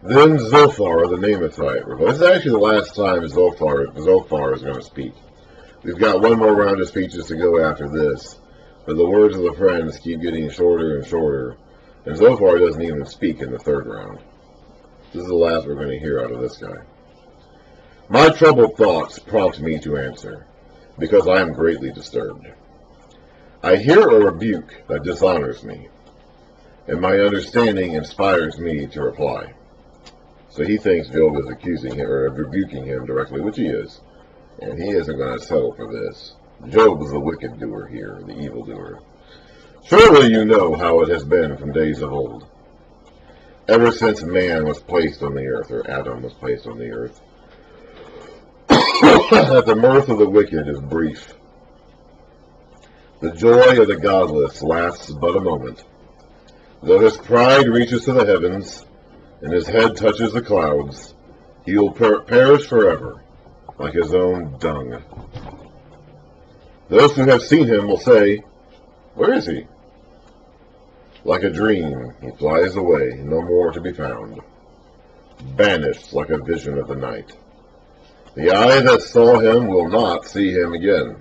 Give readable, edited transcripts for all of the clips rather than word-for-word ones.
Then Zophar the Namathite. This is actually the last time Zophar is going to speak. We've got one more round of speeches to go after this, but the words of the friends keep getting shorter and shorter, and Zophar doesn't even speak in the third round. This is the last we're going to hear out of this guy. My troubled thoughts prompt me to answer, because I am greatly disturbed. I hear a rebuke that dishonors me, and my understanding inspires me to reply. So he thinks Job is accusing him, or rebuking him directly, which he is. And he isn't going to settle for this. Job is the wicked doer here, the evil doer. Surely you know how it has been from days of old. Ever since man was placed on the earth, or Adam was placed on the earth, that the mirth of the wicked is brief. The joy of the godless lasts but a moment. Though his pride reaches to the heavens, and his head touches the clouds, he will perish forever, like his own dung. Those who have seen him will say, where is he? Like a dream, he flies away, no more to be found, banished like a vision of the night. The eye that saw him will not see him again.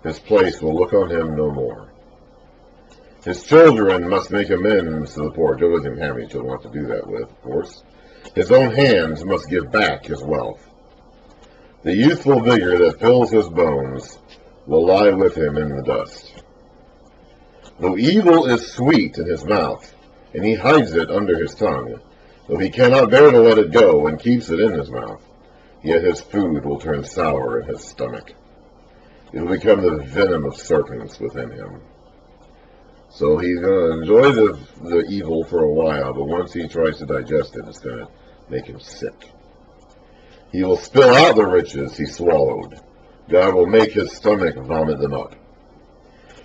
His place will look on him no more. His children must make amends to the poor. Job doesn't have any children to do that with, of course. His own hands must give back his wealth. The youthful vigor that fills his bones will lie with him in the dust. Though evil is sweet in his mouth, and he hides it under his tongue, though he cannot bear to let it go and keeps it in his mouth, yet his food will turn sour in his stomach. It will become the venom of serpents within him. So he's going to enjoy the evil for a while, but once he tries to digest it, it's going to make him sick. He will spill out the riches he swallowed. God will make his stomach vomit them up.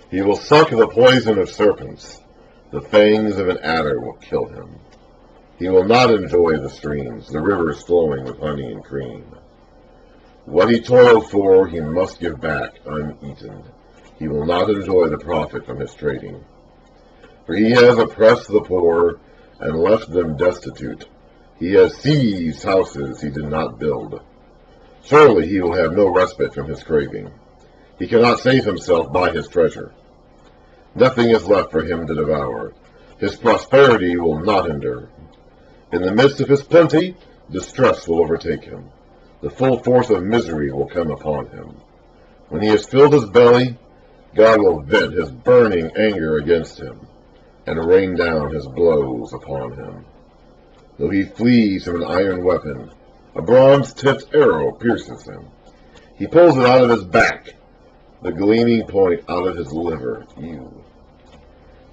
He will suck the poison of serpents. The fangs of an adder will kill him. He will not enjoy the streams, the rivers flowing with honey and cream. What he toiled for, he must give back uneaten. He will not enjoy the profit from his trading. For he has oppressed the poor and left them destitute. He has seized houses he did not build. Surely he will have no respite from his craving. He cannot save himself by his treasure. Nothing is left for him to devour. His prosperity will not endure. In the midst of his plenty, distress will overtake him. The full force of misery will come upon him. When he has filled his belly, God will vent his burning anger against him, and rain down his blows upon him. Though he flees from an iron weapon, a bronze-tipped arrow pierces him. He pulls it out of his back, the gleaming point out of his liver.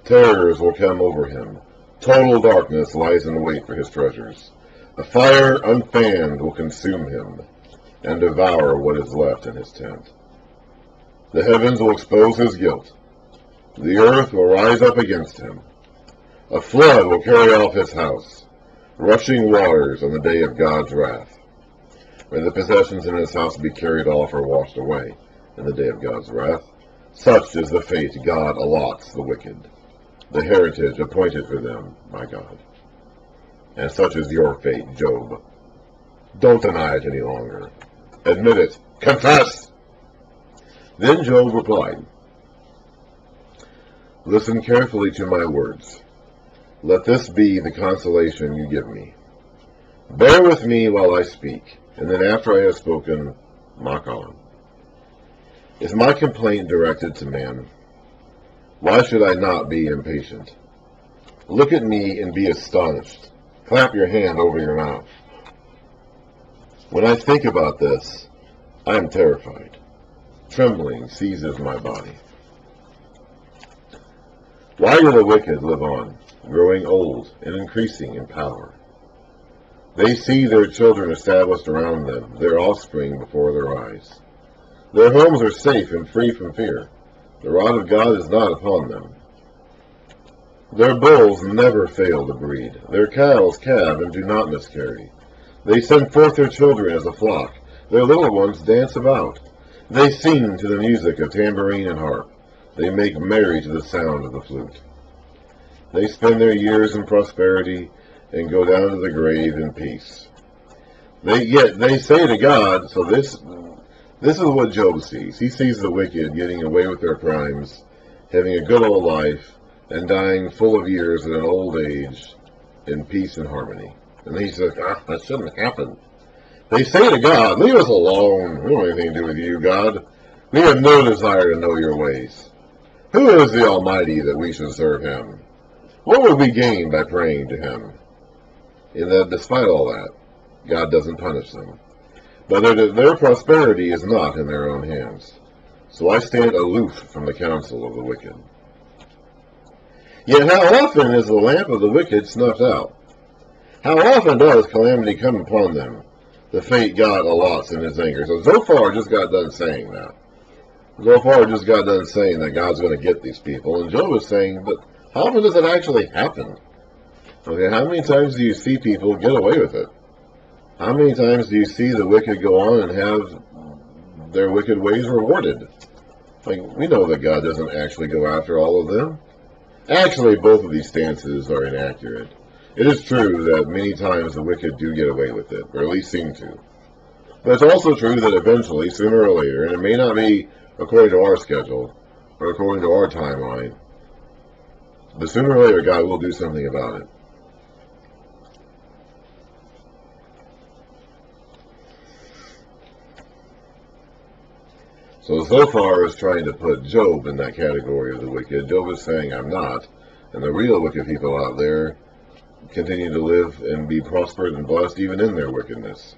Terrors will come over him. Total darkness lies in wait for his treasures. A fire unfanned will consume him, and devour what is left in his tent. The heavens will expose his guilt. The earth will rise up against him. A flood will carry off his house, rushing waters on the day of God's wrath. May the possessions in his house be carried off or washed away in the day of God's wrath. Such is the fate God allots the wicked, the heritage appointed for them by God. And such is your fate, Job. Don't deny it any longer. Admit it. Confess! Then Job replied, listen carefully to my words. Let this be the consolation you give me. Bear with me while I speak, and then after I have spoken, mock on. Is my complaint directed to man? Why should I not be impatient? Look at me and be astonished. Clap your hand over your mouth. When I think about this, I am terrified. Trembling seizes my body. Why do the wicked live on, growing old and increasing in power? They see their children established around them, their offspring before their eyes. Their homes are safe and free from fear. The rod of God is not upon them. Their bulls never fail to breed. Their cows calve and do not miscarry. They send forth their children as a flock. Their little ones dance about. They sing to the music of tambourine and harp. They make merry to the sound of the flute. They spend their years in prosperity and go down to the grave in peace. Yet they say to God, so this is what Job sees. He sees the wicked getting away with their crimes, having a good old life, and dying full of years at an old age in peace and harmony. And he says, that shouldn't happen. They say to God, leave us alone. We don't have anything to do with you, God. We have no desire to know your ways. Who is the Almighty that we should serve him? What would we gain by praying to him? And that despite all that, God doesn't punish them. But their prosperity is not in their own hands. So I stand aloof from the counsel of the wicked. Yet how often is the lamp of the wicked snuffed out? How often does calamity come upon them, the fate God allots in his anger? So Zophar just got done saying that. Zophar just got done saying that God's going to get these people. And Job is saying, but how often does it actually happen? Okay, how many times do you see people get away with it? How many times do you see the wicked go on and have their wicked ways rewarded? Like, we know that God doesn't actually go after all of them. Actually, both of these stances are inaccurate. It is true that many times the wicked do get away with it, or at least seem to. But it's also true that eventually, sooner or later, and it may not be according to our schedule, or according to our timeline, but sooner or later God will do something about it. So Zophar is trying to put Job in that category of the wicked. Job is saying, I'm not. And the real wicked people out there continue to live and be prospered and blessed even in their wickedness.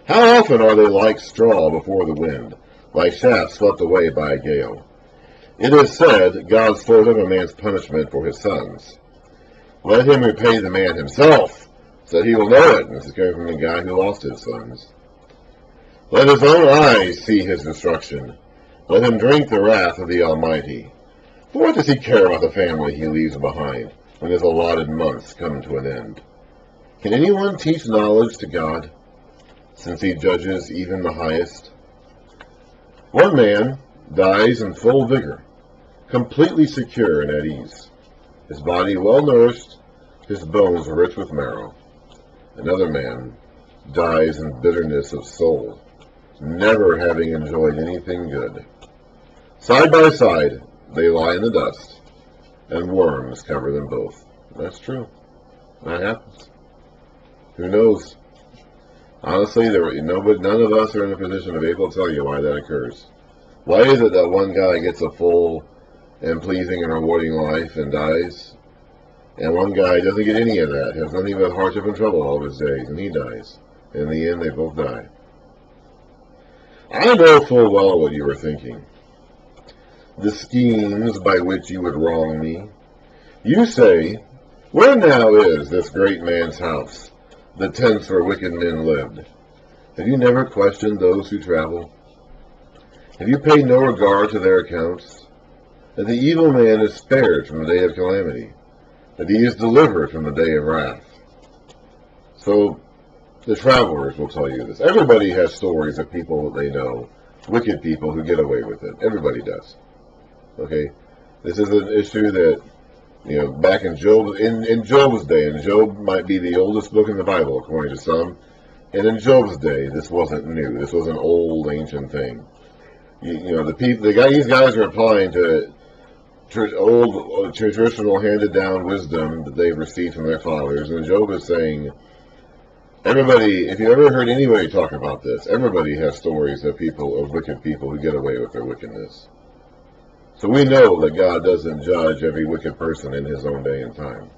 How often are they like straw before the wind, like chaff swept away by a gale? It is said, God stores up a man's punishment for his sons. Let him repay the man himself, so that he will know it. And this is coming from the guy who lost his sons. Let his own eyes see his destruction. Let him drink the wrath of the Almighty. For what does he care about the family he leaves behind, when his allotted months come to an end? Can anyone teach knowledge to God, since he judges even the highest? One man dies in full vigor, completely secure and at ease, his body well nourished, his bones rich with marrow. Another man dies in bitterness of soul, never having enjoyed anything good. Side by side, they lie in the dust, and worms cover them both. That's true. That happens. Who knows? Honestly, none of us are in a position to be able to tell you why that occurs. Why is it that one guy gets a full and pleasing and rewarding life and dies, and one guy doesn't get any of that, has nothing but hardship and trouble all of his days, and he dies? In the end, they both die. I know full well what you were thinking. The schemes by which you would wrong me. You say, where now is this great man's house, the tents where wicked men lived? Have you never questioned those who travel? Have you paid no regard to their accounts? That the evil man is spared from the day of calamity, that he is delivered from the day of wrath. So, the travelers will tell you this. Everybody has stories of people that they know, wicked people who get away with it. Everybody does. Okay? This is an issue that, back in Job's day, and Job might be the oldest book in the Bible, according to some, and in Job's day, this wasn't new. This was an old, ancient thing. These guys are applying to old, traditional, handed-down wisdom that they've received from their fathers, and Job is saying, everybody, if you ever heard anybody talk about this, everybody has stories of wicked people who get away with their wickedness. So we know that God doesn't judge every wicked person in his own day and time.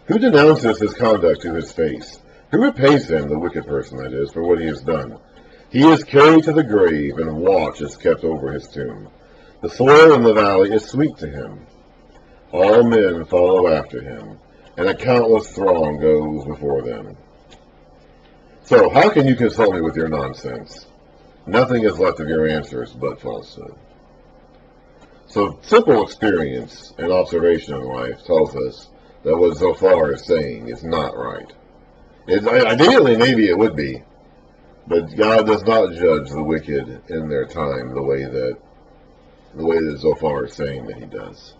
Who denounces his conduct to his face? Who repays him, the wicked person that is, for what he has done? He is carried to the grave, and watch is kept over his tomb. The soil in the valley is sweet to him. All men follow after him, and a countless throng goes before them. So, how can you consult me with your nonsense? Nothing is left of your answers but falsehood. So, simple experience and observation in life tells us that what Zophar is saying is not right. Ideally, maybe it would be, but God does not judge the wicked in their time the way that Zophar is saying that he does.